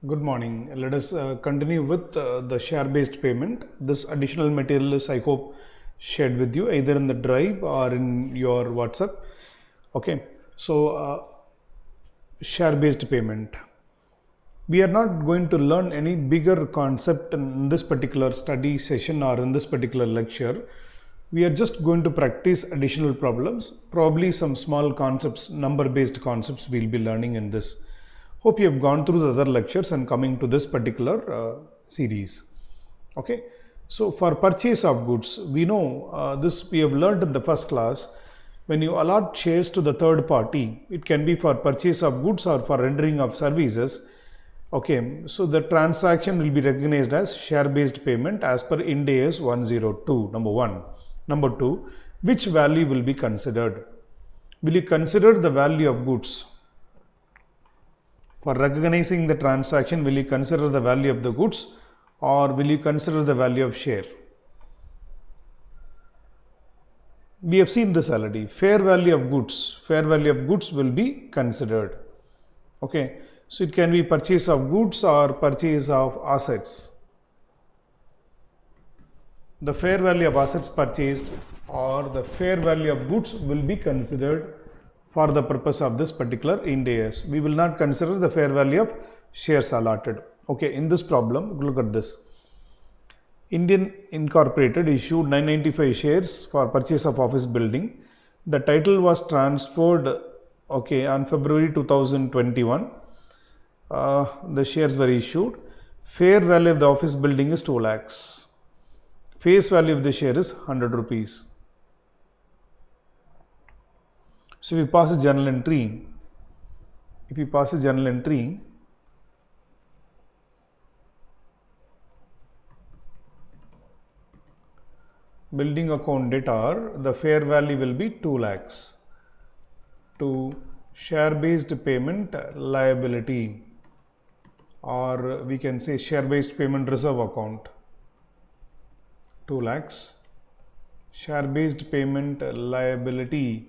Good morning. Let us continue with the share-based payment. This additional material is, I hope, shared with you either in the drive or in your WhatsApp. Okay. Share-based payment. We are not going to learn any bigger concept in this particular study session or in this particular lecture. We are just going to practice additional problems, probably some small concepts, number-based concepts we'll be learning in this. Hope you have gone through the other lectures and coming to this particular series. Okay. So for purchase of goods, we know this we have learned in the first class. When you allot shares to the third party, it can be for purchase of goods or for rendering of services. Okay, so the transaction will be recognized as share-based payment as per Ind AS 102, number 1. Number 2, which value will be considered? Will you consider the value of goods? For recognizing the transaction, will you consider the value of the goods or will you consider the value of share? We have seen this already. Fair value of goods will be considered. Okay, so it can be purchase of goods or purchase of assets. The fair value of assets purchased or the fair value of goods will be considered for the purpose of this particular Ind AS. We will not consider the fair value of shares allotted. Okay, in this problem, look at this. Indian Incorporated issued 995 shares for purchase of office building. The title was transferred on February 2021. The shares were issued. Fair value of the office building is 2 lakhs. Face value of the share is 100 rupees. So if we pass a journal entry, building account debtor, the fair value will be 2 lakhs. To share-based payment liability, or we can say share-based payment reserve account, 2 lakhs. Share-based payment liability,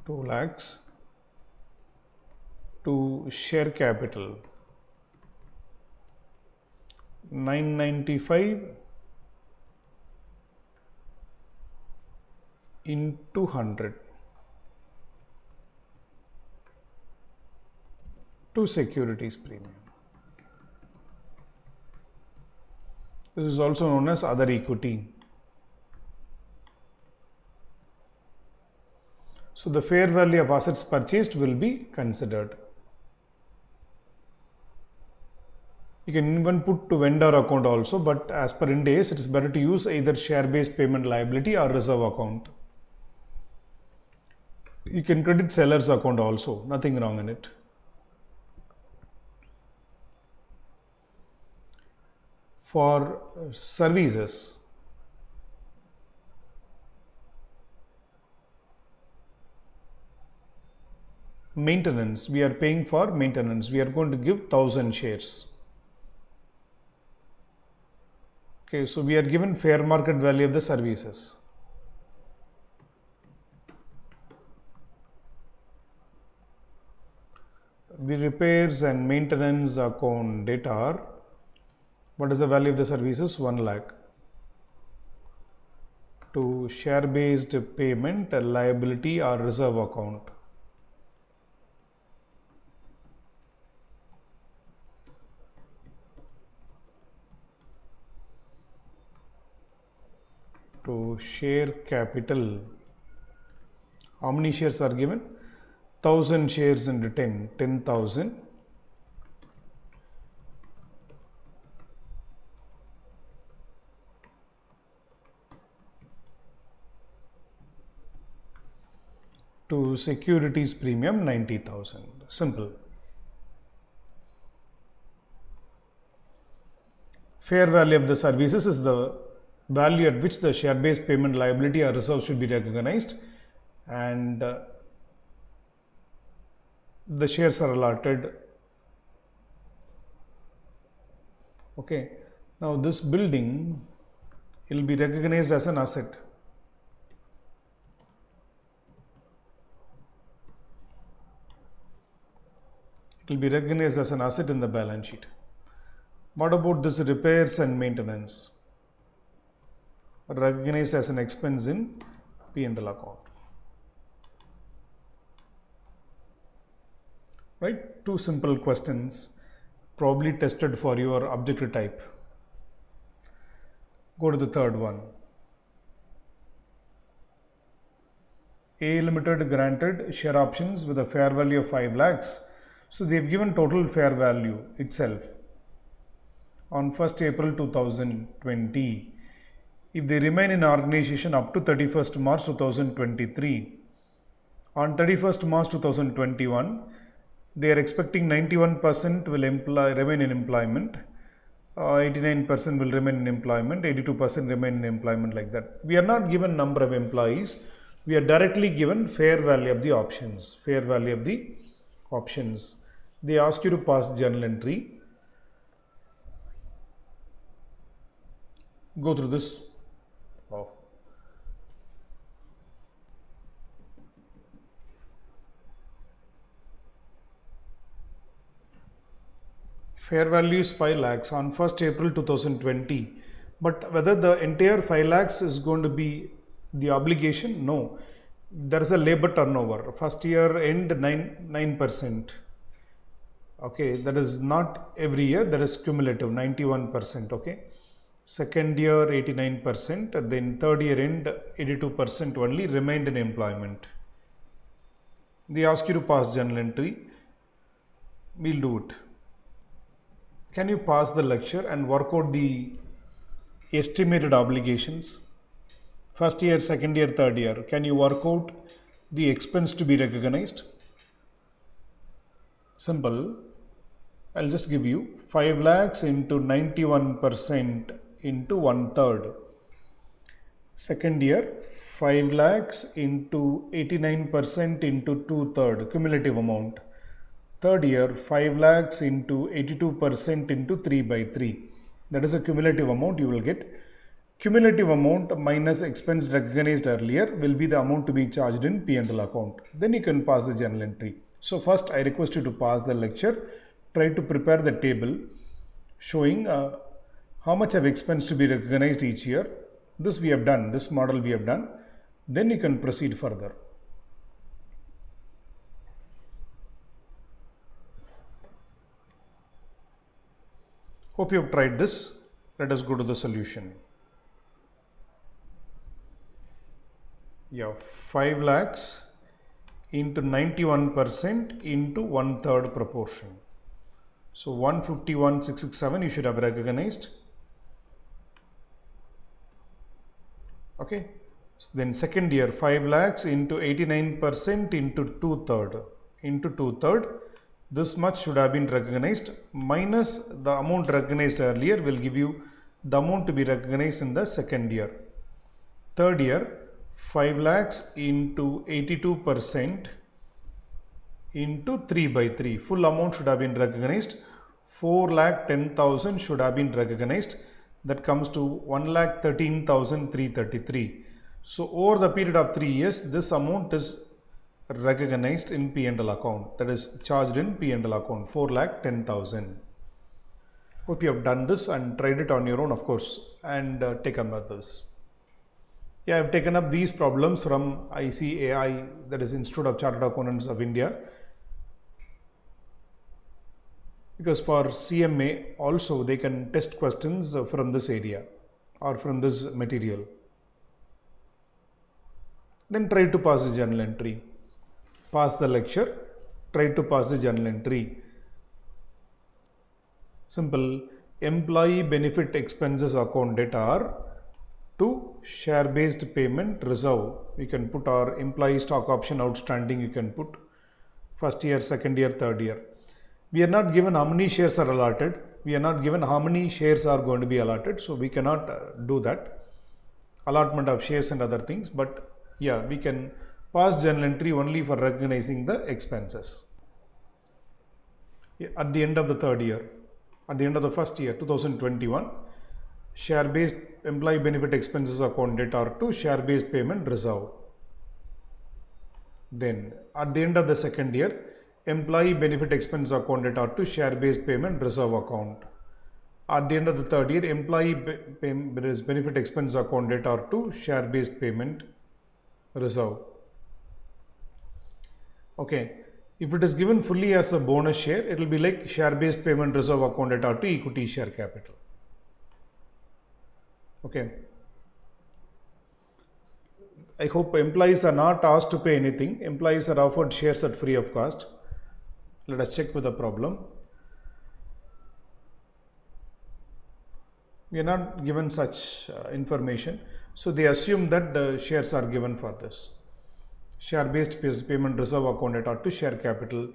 2 lakhs. To share capital, 995 into 100. To securities premium. This is also known as other equity. So the fair value of assets purchased will be considered. You can even put to vendor account also, but as per Ind AS, it is better to use either share-based payment liability or reserve account. You can credit seller's account also, nothing wrong in it. For services, maintenance, we are paying for maintenance. We are going to give 1000 shares. Okay, so we are given fair market value of the services. We repairs and maintenance account debtor. What is the value of the services? 1 lakh. To share-based payment liability or reserve account, to share capital. How many shares are given? 1000 shares into 10, 10,000. To securities premium 90,000. Simple. Fair value of the services is the value at which the share-based payment liability or reserve should be recognized, and the shares are allotted. Okay. Now this building will be recognized as an asset. It will be recognized as an asset in the balance sheet. What about this repairs and maintenance? Recognized as an expense in P&L account. Right? Two simple questions, probably tested for your objective type. Go to the third one. A Limited granted share options with a fair value of 5 lakhs. So they have given total fair value itself on 1st April 2020. If they remain in organization up to 31st March 2023, on 31st March 2021, they are expecting 91% will remain in employment, 89% will remain in employment, 82% remain in employment, like that. We are not given number of employees. We are directly given fair value of the options. Fair value of the options. They ask you to pass journal entry. Go through this. Wow. Fair value is 5 lakhs on 1st April 2020. But whether the entire 5 lakhs is going to be the obligation? No. There is a labor turnover. First year end 9%. Okay, that is not every year, that is cumulative 91%. Okay. Second year 89%, then third year end 82% only remained in employment. They ask you to pass journal entry. We'll do it. Can you pass the lecture and work out the estimated obligations? First year, second year, third year. Can you work out the expense to be recognized? Simple. I'll just give you 5 lakhs into 91% into 1/3. Second year, 5 lakhs into 89% into 2/3, cumulative amount. Third year, 5 lakhs into 82% into 3/3. That is a cumulative amount you will get. Cumulative amount minus expense recognized earlier will be the amount to be charged in P&L account. Then you can pass the journal entry. So first I request you to pass the lecture. Try to prepare the table showing how much of expense to be recognized each year. This we have done, this model we have done. Then you can proceed further. Hope you have tried this. Let us go to the solution. Yeah, 5 lakhs into 91% into 1/3 proportion. So 151,667 you should have recognized. Okay. So then second year 5 lakhs into 89% into 2/3 into 2/3. This much should have been recognized minus the amount recognized earlier will give you the amount to be recognized in the second year. Third year 5 lakhs into 82% into 3/3. Full amount should have been recognized. 4,10,000 should have been recognized. That comes to 1,13,333. So over the period of 3 years, this amount is recognized in P&L account. That is charged in P&L account. 4,10,000. Hope you have done this and tried it on your own, of course, and taken up this. Yeah, I have taken up these problems from ICAI, that is Institute of Chartered Accountants of India. Because for CMA also they can test questions from this area or from this material. Then try to pass the journal entry. Pass the lecture, try to pass the journal entry. Simple. Employee benefit expenses account debtor to share-based payment reserve. We can put our employee stock option outstanding, you can put first year, second year, third year. We are not given how many shares are allotted. We are not given how many shares are going to be allotted. So we cannot do that. Allotment of shares and other things. But yeah, we can pass journal entry only for recognizing the expenses. At the end of the third year, at the end of the first year, 2021, share-based employee benefit expenses account debtor to share-based payment reserve. Then at the end of the second year, employee benefit expense account data to share-based payment reserve account. At the end of the third year, employee benefit expense account data to share-based payment reserve. Okay, if it is given fully as a bonus share, it will be like share-based payment reserve account data to equity share capital. Okay. I hope employees are not asked to pay anything. Employees are offered shares at free of cost. Let us check with the problem. We are not given such information. So they assume that the shares are given for this. Share-based payment reserve account data to share capital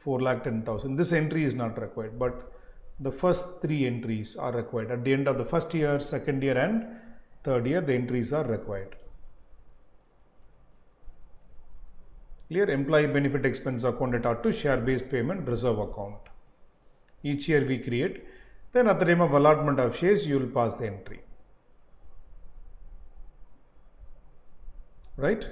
4,10,000. This entry is not required, but the first three entries are required. At the end of the first year, second year and third year, the entries are required. Clear? Employee benefit expense account data to share-based payment reserve account. Each year we create. Then at the time of allotment of shares, you will pass the entry. Right?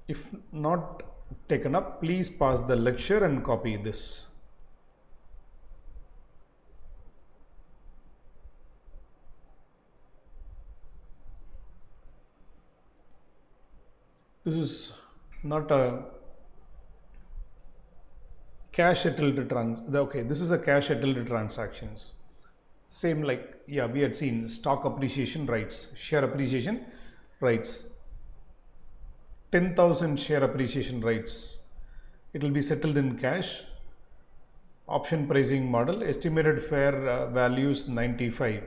If not taken up, please pause the lecture and copy this. This is not a cash settled okay, this is a cash settled transactions. Same like, yeah, we had seen stock appreciation rights, share appreciation rights. 10,000 share appreciation rights. It will be settled in cash. Option pricing model, estimated fair values 95.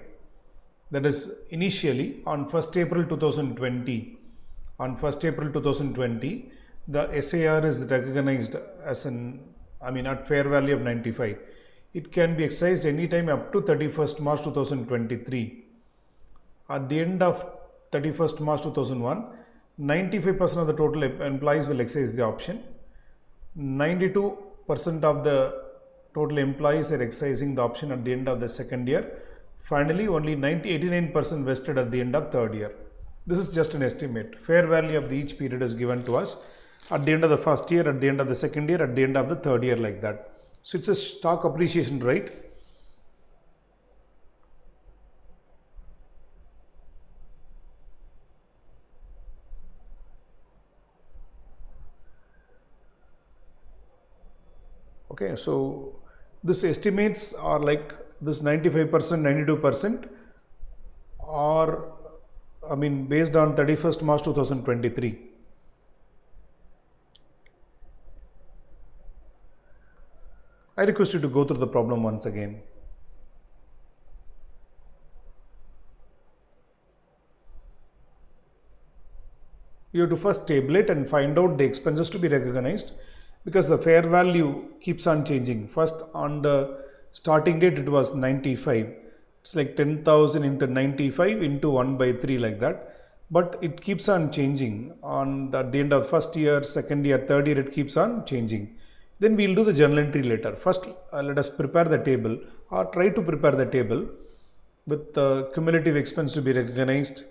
That is initially on 1st April 2020. On 1st April 2020, the SAR is recognized as at fair value of 95. It can be exercised anytime up to 31st March 2023. At the end of 31st March 2001, 95% of the total employees will exercise the option. 92% of the total employees are exercising the option at the end of the second year. Finally, only 89% vested at the end of third year. This is just an estimate. Fair value of each period is given to us at the end of the first year, at the end of the second year, at the end of the third year, like that. So it's a stock appreciation right. Okay, so this estimates are like this 95%, 92% or based on 31st March 2023. I request you to go through the problem once again. You have to first table it and find out the expenses to be recognized, because the fair value keeps on changing. First, on the starting date, it was 95. It's like 10,000 into 95 into 1 by 3 like that. But it keeps on changing. At the end of first year, second year, third year, it keeps on changing. Then we'll do the journal entry later. First, let us prepare the table, or try to prepare the table with the cumulative expense to be recognized,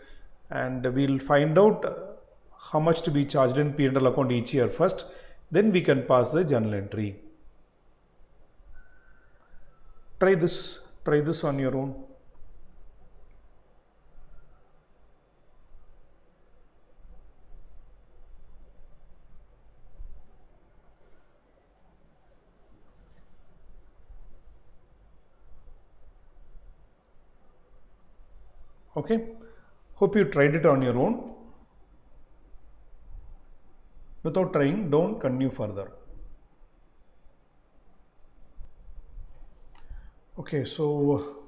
and we'll find out how much to be charged in P&L account each year first. Then we can pass the journal entry. Try this on your own. Okay, hope you tried it on your own. Without trying, don't continue further. Okay, so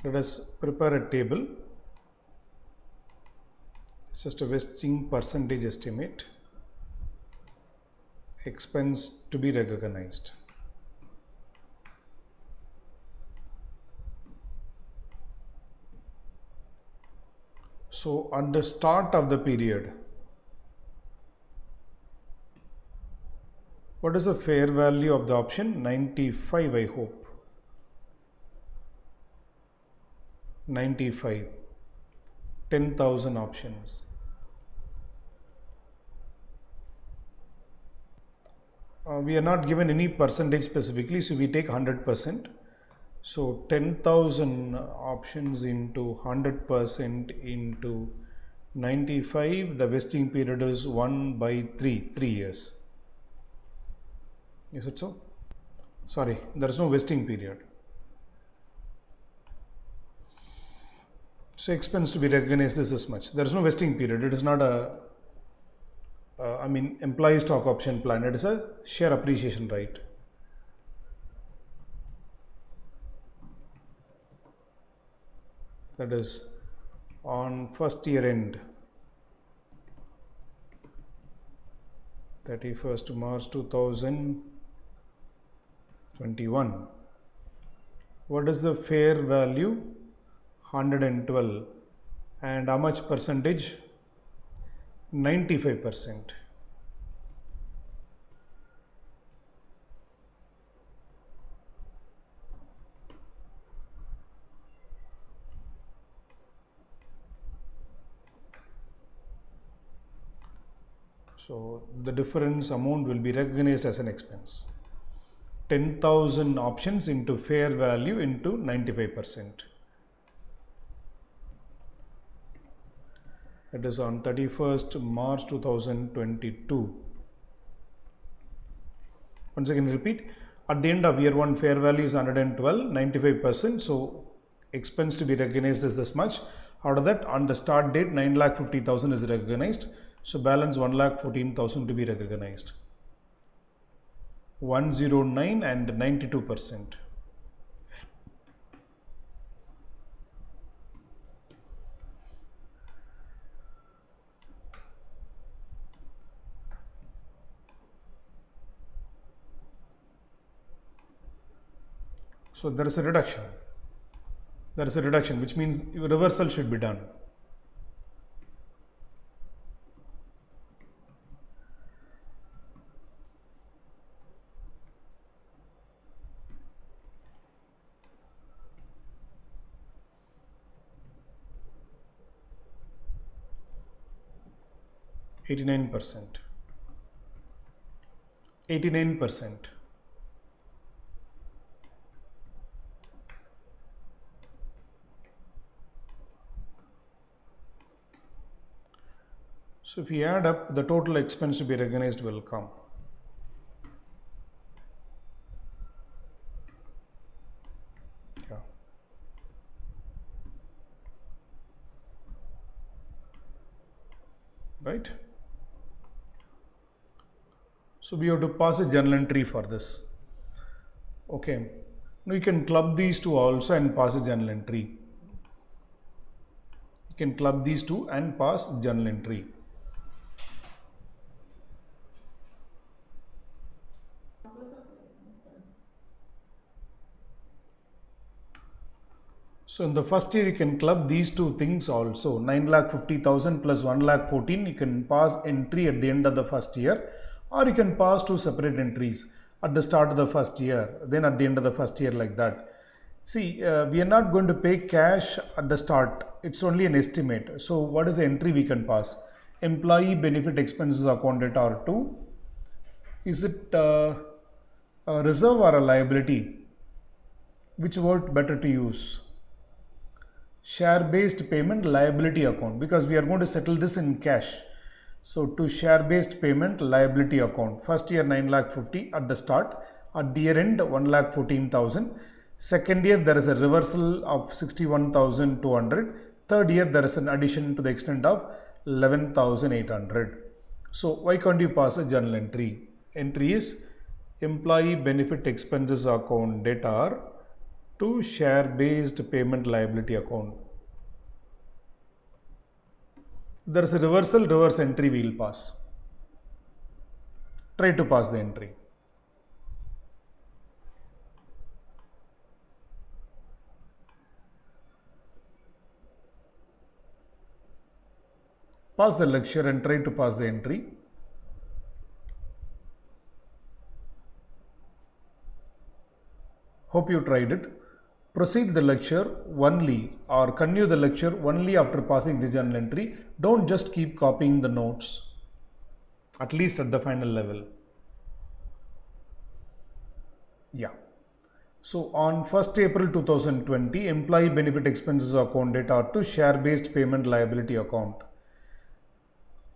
let us prepare a table. It's just a vesting percentage estimate. Expense to be recognized. So at the start of the period, what is the fair value of the option? 95, I hope. 95. 10,000 options. We are not given any percentage specifically, so we take 100%. So 10,000 options into 100% into 95, the vesting period is 1 by 3 years. Is it so? Sorry, there is no vesting period. So expense to be recognized is this much. There is no vesting period. It is not a employee stock option plan. It is a share appreciation right. That is on first year end, 31st March 2021. What is the fair value? 112. And how much percentage? 95%. So the difference amount will be recognized as an expense. 10,000 options into fair value into 95%. That is on 31st March 2022. Once again repeat, at the end of year 1 fair value is 112, 95%. So expense to be recognized is this much. Out of that, on the start date 9,50,000 is recognized. So balance 1,14,000 to be recognized. 109 and 92%. So there is a reduction. There is a reduction, which means reversal should be done. $89. 89%. So if we add up, the total expense to be recognized will come. Yeah. Right? So we have to pass a journal entry for this. Okay. Now you can club these two also and pass a journal entry. You can club these two and pass journal entry. So in the first year you can club these two things also. 9,50,000 plus 1,14,000 you can pass entry at the end of the first year, or you can pass two separate entries at the start of the first year, then at the end of the first year, like that. See, we are not going to pay cash at the start. It's only an estimate. So what is the entry we can pass? Employee benefit expenses account at R2. Is it a reserve or a liability? Which word better to use? Share based payment liability account, because we are going to settle this in cash. So to share based payment liability account, first year 9,50,000 at the start, at the year end 1,14,000. Second year there is a reversal of 61,200. Third year there is an addition to the extent of 11,800. So why can't you pass a journal entry? Entry is employee benefit expenses account debtor to share based payment liability account. There is a reverse entry we will pass. Try to pass the entry. Pass the lecture and try to pass the entry. Hope you tried it. proceed the lecture only or continue the lecture only after passing the journal entry. Don't just keep copying the notes, at least at the final level. Yeah. So on 1st April 2020, employee benefit expenses account data to share-based payment liability account.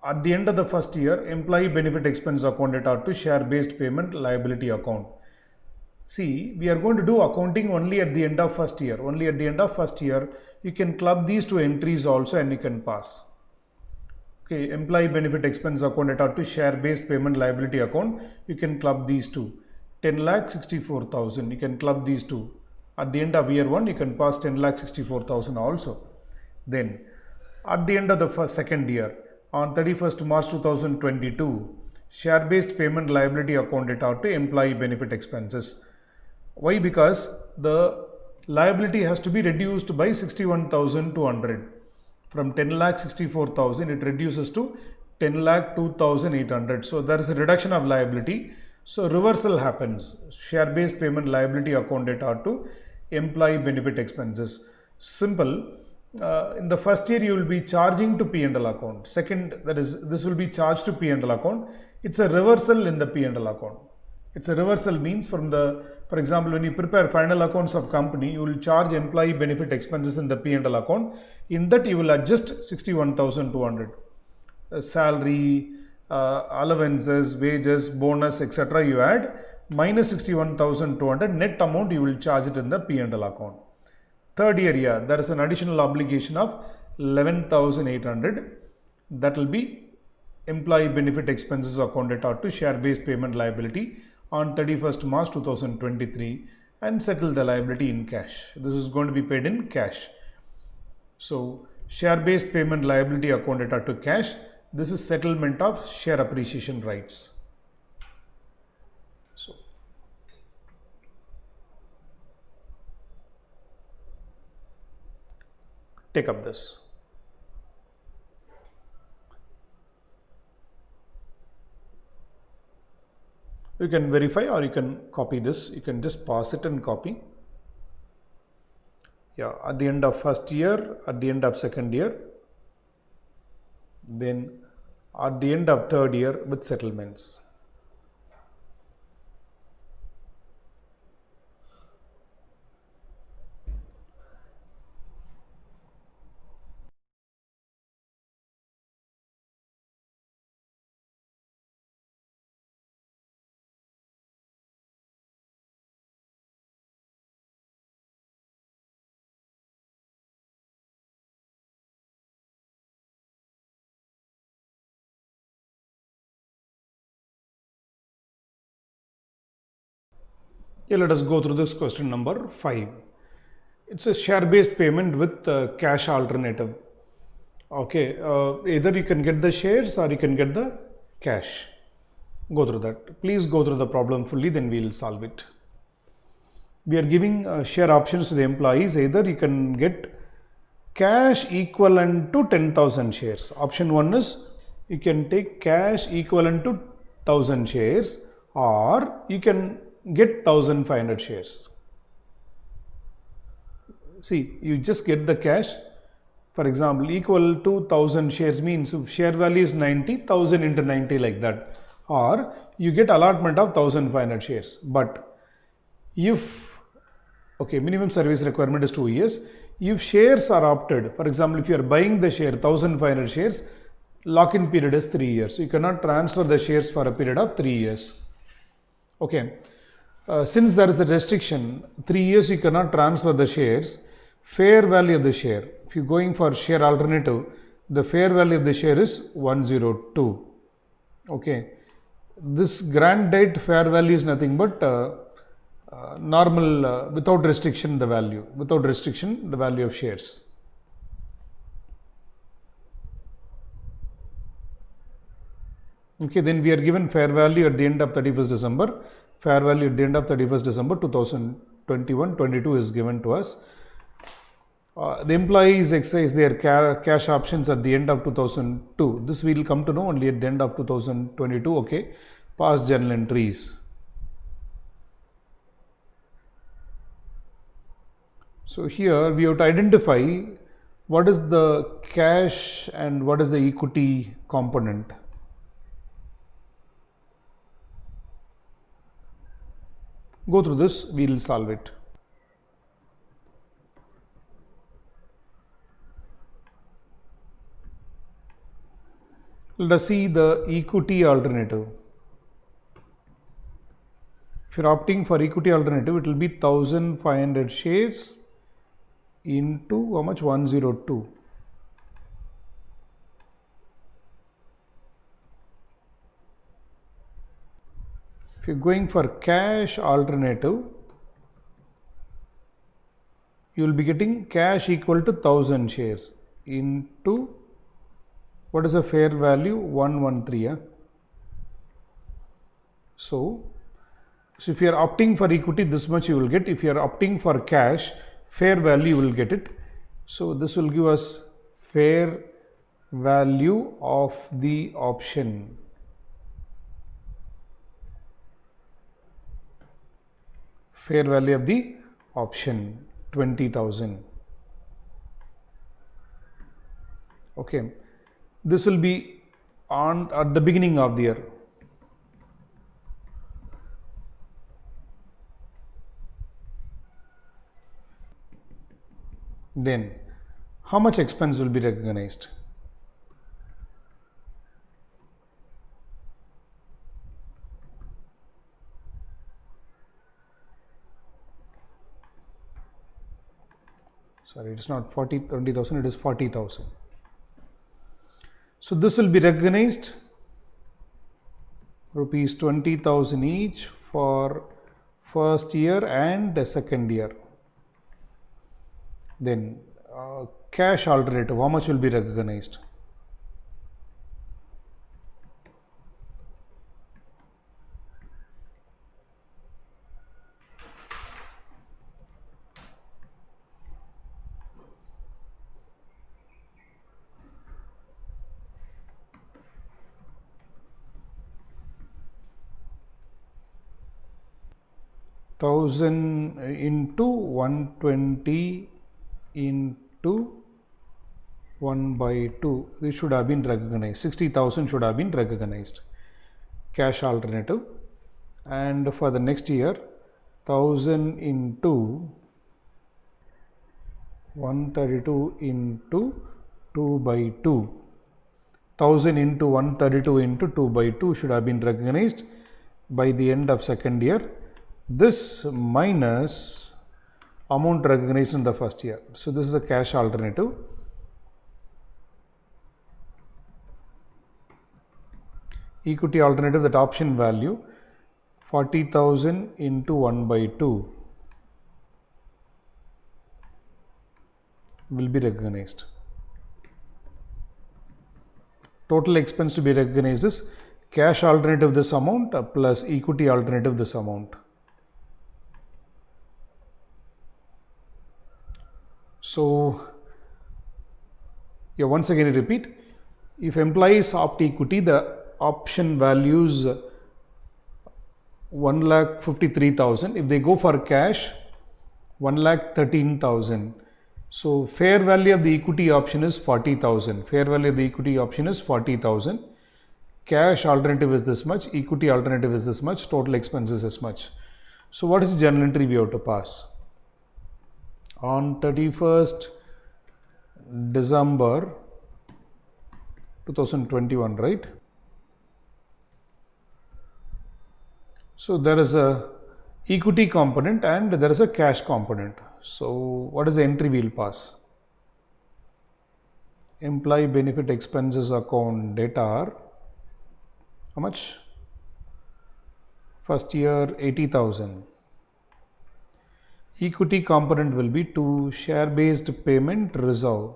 At the end of the first year, employee benefit expense account data to share-based payment liability account. See, we are going to do accounting only at the end of first year. Only at the end of first year, you can club these two entries also and you can pass. Okay, employee benefit expense account data to share-based payment liability account, you can club these two. 10,64,000, you can club these two. At the end of year 1, you can pass 10,64,000 also. Then, at the end of the second year, on 31st March 2022, share-based payment liability account data to employee benefit expenses. Why? Because the liability has to be reduced by 61,200. From 10,64,000, it reduces to 10,02,800. So there is a reduction of liability. So reversal happens. Share-based payment liability account data to employee benefit expenses. Simple. In the first year, you will be charging to P&L account. Second, that is, this will be charged to P&L account. It's a reversal in the P&L account. It's a reversal means from the, for example, when you prepare final accounts of company, you will charge employee benefit expenses in the P&L account. In that, you will adjust 61,200. Salary, allowances, wages, bonus, etc. you add minus 61,200, net amount you will charge it in the P&L account. Third year, yeah, there is an additional obligation of 11,800. That will be employee benefit expenses accounted out to share-based payment liability on 31st March 2023 and settle the liability in cash. This is going to be paid in cash. So share-based payment liability accounted out to cash. This is settlement of share appreciation rights. So take up this. You can verify or you can copy this. You can just pause it and copy. Yeah, at the end of first year, at the end of second year, then at the end of third year with settlements. Yeah, let us go through this question number 5. It's a share-based payment with cash alternative. Okay, either you can get the shares or you can get the cash. Go through that. Please go through the problem fully, then we will solve it. We are giving share options to the employees. Either you can get cash equivalent to 10,000 shares. Option 1 is you can take cash equivalent to 1,000 shares, or you can get 1,500 shares. See, you just get the cash. For example, equal to 1,000 shares means if share value is 90, 1,000 into 90 like that. Or you get allotment of 1,500 shares. But if, okay, minimum service requirement is 2 years. If shares are opted, for example, if you are buying the share 1,500 shares, lock-in period is 3 years. So you cannot transfer the shares for a period of 3 years. Okay. Since there is a restriction, 3 years you cannot transfer the shares, fair value of the share. If you are going for share alternative, the fair value of the share is 102. Okay. This grant date fair value is nothing but normal, without restriction the value, the value of shares. Okay, then we are given fair value at the end of 31st December. Fair value at the end of 31st December 2021-22 is given to us. The employees exercise their cash options at the end of 2002. This we will come to know only at the end of 2022. Okay, past journal entries. So here we have to identify what is the cash and what is the equity component. Go through this, we will solve it. Let us see the equity alternative. If you are opting for equity alternative, it will be 1500 shares into how much? 102. If you are going for cash alternative, you will be getting cash equal to 1000 shares into what is the fair value? 113. Yeah? So if you are opting for equity, this much you will get. If you are opting for cash, fair value you will get it. So this will give us fair value of the option. Fair value of the option 20,000. Okay, this will be on at the beginning of the year. Then how much expense will be recognized? Sorry, it is not 20,000, it is 40,000. So this will be recognized rupees 20,000 each for first year and second year. Then cash alternative, how much will be recognized? Thousand into 120 into 1 by 2. This should have been recognized. 60,000 should have been recognized. Cash alternative. And for the next year, 1000 into 132 into 2 by 2. 1000 into 132 into 2 by 2 should have been recognized by the end of second year. This minus amount recognized in the first year. So this is the cash alternative. Equity alternative, that option value 40,000 into 1 by 2 will be recognized. Total expense to be recognized is cash alternative this amount plus equity alternative this amount. So once again I repeat, if employees opt equity, the option values 1,53,000. If they go for cash, 1,13,000. So fair value of the equity option is 40,000. Fair value of the equity option is 40,000. Cash alternative is this much, equity alternative is this much, total expenses is much. So what is the journal entry we have to pass? On 31st December 2021, right? So there is a equity component and there is a cash component. So what is the entry we will pass? Employee benefit expenses account data are how much? First year 80,000. Equity component will be to share based payment reserve.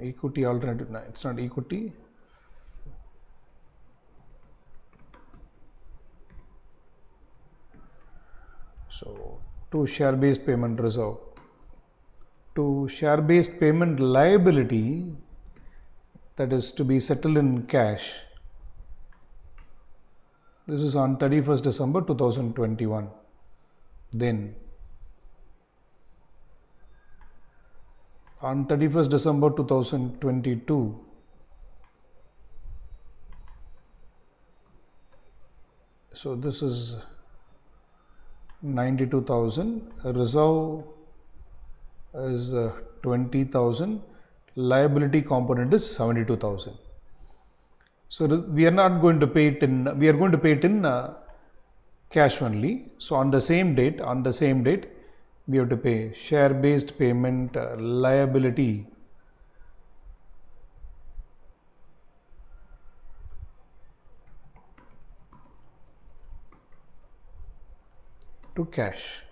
Equity alternative, no, it's not equity. So to share based payment reserve. To share based payment liability, that is to be settled in cash. This is on 31st December 2021. Then on 31st December 2022, so this is 92,000, reserve is 20,000, liability component is 72,000. So we are not going to pay it in, we are going to pay it in cash only. So on the same date, we have to pay share based payment liability to cash.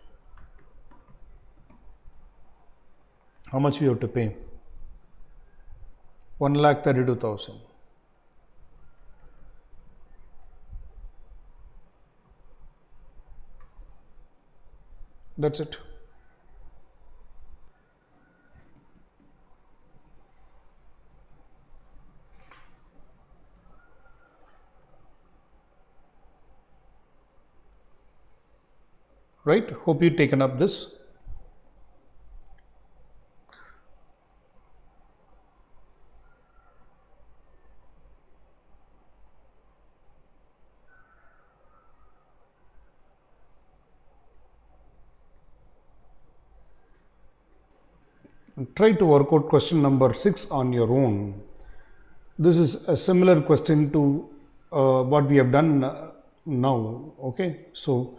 How much we have to pay? 1,32,000. That's it. Right? Hope you've taken up this. Try to work out question number 6 on your own. This is a similar question to what we have done now. Okay, so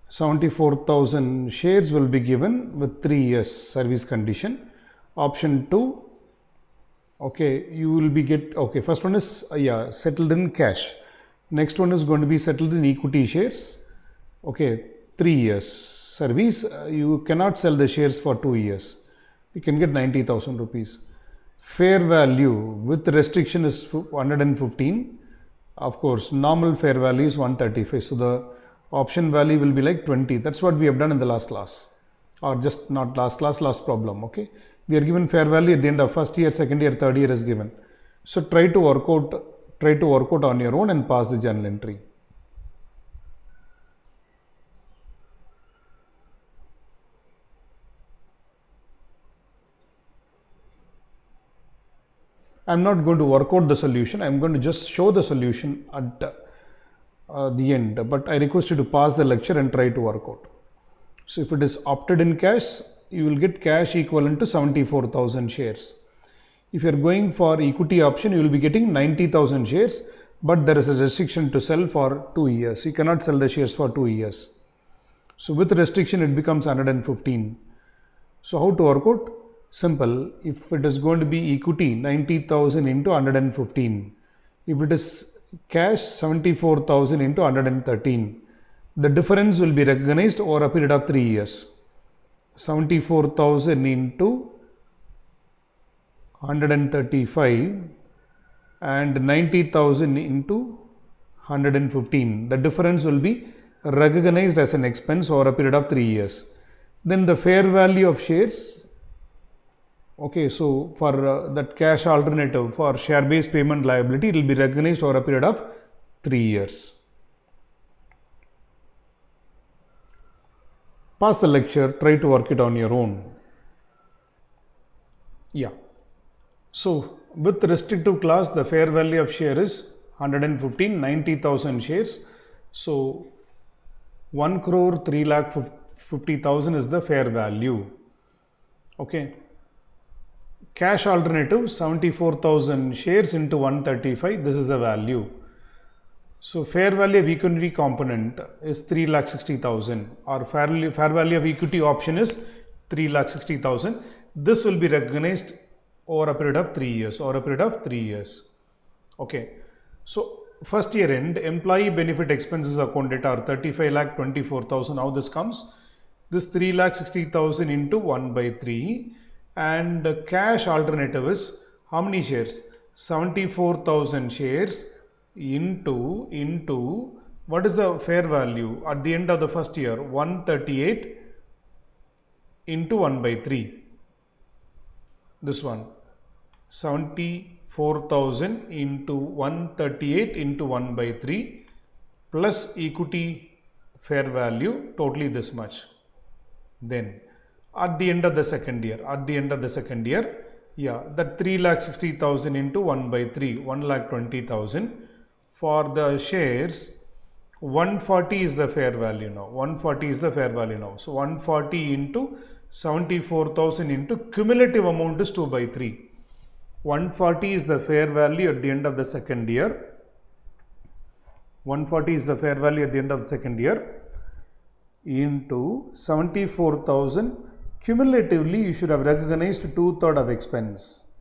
74,000 shares will be given with 3 years service condition. Option 2, okay, you will be okay, first one is settled in cash. Next one is going to be settled in equity shares. Okay, 3 years service. You cannot sell the shares for 2 years. You can get 90,000 rupees. Fair value with restriction is 115. Of course, normal fair value is 135. So the option value will be like 20. That's what we have done in the last class, or just not last class, last problem. Okay, we are given fair value at the end of first year, second year, third year is given. So try to work out on your own and pass the journal entry. I'm not going to work out the solution. I'm going to just show the solution at the end. But I request you to pause the lecture and try to work out. So if it is opted in cash, you will get cash equivalent to 74,000 shares. If you are going for equity option, you will be getting 90,000 shares, but there is a restriction to sell for 2 years. You cannot sell the shares for 2 years. So with restriction, it becomes 115. So how to work out? Simple. If it is going to be equity, 90,000 into 115. If it is cash, 74,000 into 113. The difference will be recognized over a period of 3 years. 74,000 into 135 and 90,000 into 115. The difference will be recognized as an expense over a period of 3 years. Then the fair value of shares. Okay, so for that cash alternative for share based payment liability, it will be recognized over a period of 3 years. Pass the lecture, try to work it on your own. Yeah. So with restrictive class, the fair value of share is 115, 90,000 shares. So 1 crore 3,50,000 is the fair value. Okay. Cash alternative 74,000 shares into 135. This is the value. So fair value of equity component is 3,60,000, or fair value of equity option is 3,60,000. This will be recognized over a period of 3 years. Okay. So first year end, employee benefit expenses account data are 35,24,000. How this comes? This 3,60,000 into 1 by 3. And the cash alternative is how many shares? 74,000 shares into what is the fair value at the end of the first year? 138 into 1 by 3. This one, 74,000 into 138 into 1 by 3. plus equity fair value totally this much. Then at the end of the second year, yeah, that 3,60,000 into 1 by 3, 1,20,000 for the shares. 140 is the fair value now. 140 is the fair value now. So 140 into 74,000 into cumulative amount is 2 by 3. 140 is the fair value at the end of the second year. 140 is the fair value at the end of the second year into 74,000. Cumulatively, you should have recognized 2/3 of expense.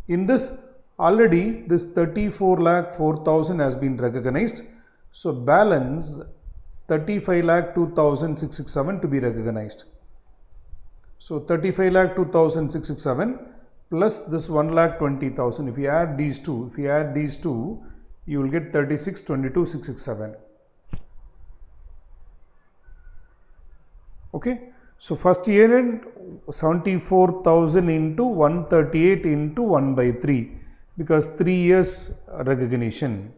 In this, already this 34,04,000 has been recognized. So balance 35,02,667 to be recognized. So 35,02,667 plus this 1,20,000. If you add these two, you will get 36,22,667. Okay. So first year end 74,000 into 138 into 1 by 3 because 3 years recognition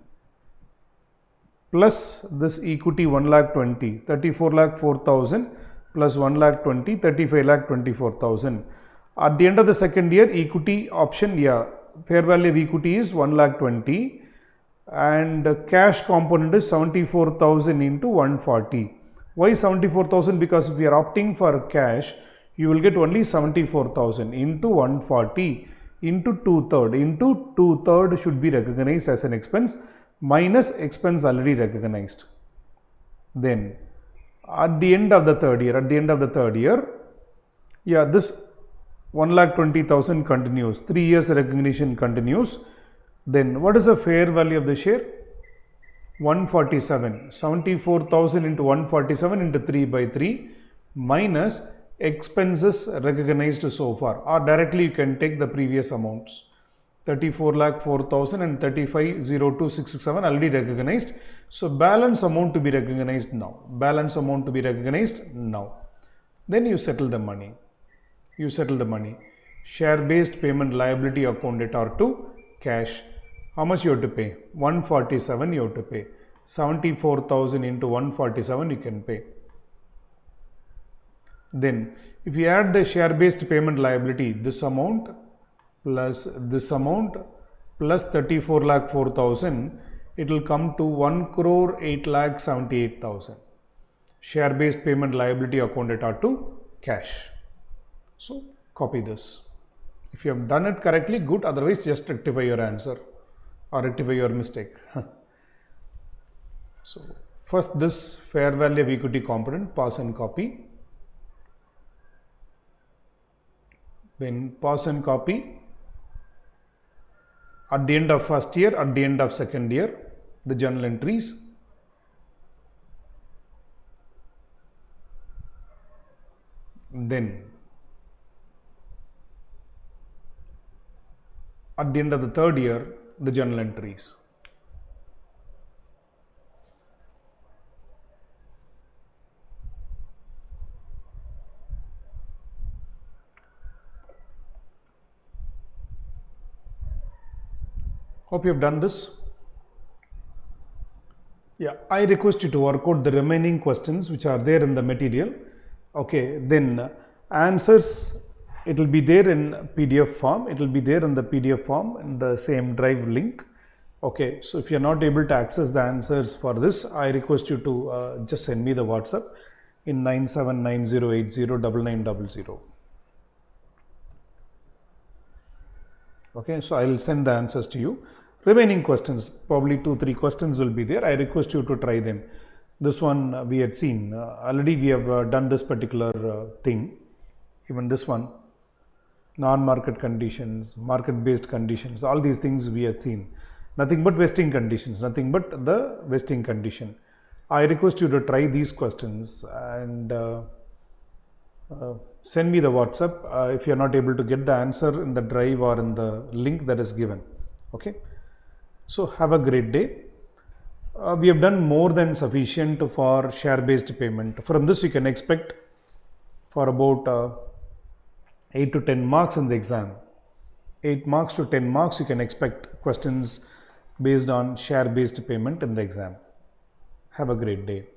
plus this equity 1,20,000, 34,04,000 plus 1,20,000, 35,24,000. At the end of the second year, equity option, yeah, fair value of equity is 1,20,000 and cash component is 74,000 into 140. Why 74,000? Because if you are opting for cash, you will get only 74,000 into 140 into 2/3. Into 2/3 should be recognized as an expense minus expense already recognized. Then at the end of the third year, yeah, this 1,20,000 continues. 3 years recognition continues. Then what is the fair value of the share? 147. 74,000 into 147 into 3 by 3 minus expenses recognized so far, or directly you can take the previous amounts. 34,04,000 and 35,02,667 already recognized. So balance amount to be recognized now. Then you settle the money. Share based payment liability account at R2 cash. How much you have to pay? 147 you have to pay. 74,000 into 147 you can pay. Then if you add the share based payment liability, this amount plus 34,04,000, it will come to 1,08,78,000. Share based payment liability account at R2 cash. So copy this. If you have done it correctly, good. Otherwise, just rectify your answer or rectify your mistake. So first this fair value of equity component, pass and copy. Then pass and copy at the end of first year, at the end of second year, the journal entries. Then at the end of the third year, the journal entries. Hope you have done this. Yeah, I request you to work out the remaining questions which are there in the material. Okay, then answers, it will be there in PDF form. It will be there in the PDF form in the same drive link. Okay, so if you are not able to access the answers for this, I request you to just send me the WhatsApp in 9790809900. Okay, so I will send the answers to you. Remaining questions, probably 2-3 questions will be there. I request you to try them. This one we had seen already. We have done this particular thing. Even this one, non-market conditions, market-based conditions, all these things we have seen. Nothing but vesting conditions, nothing but the vesting condition. I request you to try these questions and send me the WhatsApp if you are not able to get the answer in the drive or in the link that is given. Okay. So have a great day. We have done more than sufficient for share-based payment. From this you can expect for about 8 to 10 marks in the exam. 8 marks to 10 marks you can expect questions based on share-based payment in the exam. Have a great day.